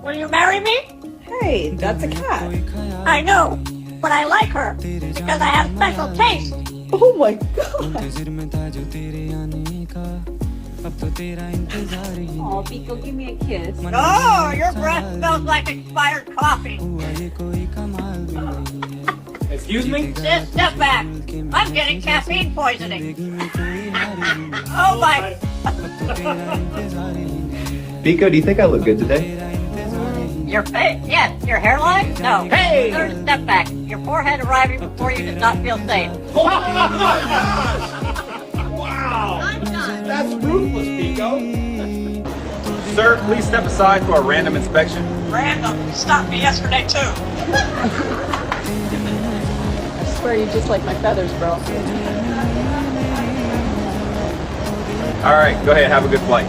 Will you marry me? Hey, that's a cat. I know, but I like her because I have special taste. Oh my god. Oh, Pico, give me a kiss. Oh, your breath smells like expired coffee. Excuse me? Just step back. I'm getting caffeine poisoning. Oh my. Pico, do you think I look good today? Your face? Yes. Your hairline? No. Hey! Third step back. Your forehead arriving before you does not feel safe. Wow! That's ruthless, Pico. Sir, please step aside for a random inspection. Random. You stopped me yesterday too. I swear you just like my feathers, bro. All right, go ahead. Have a good flight.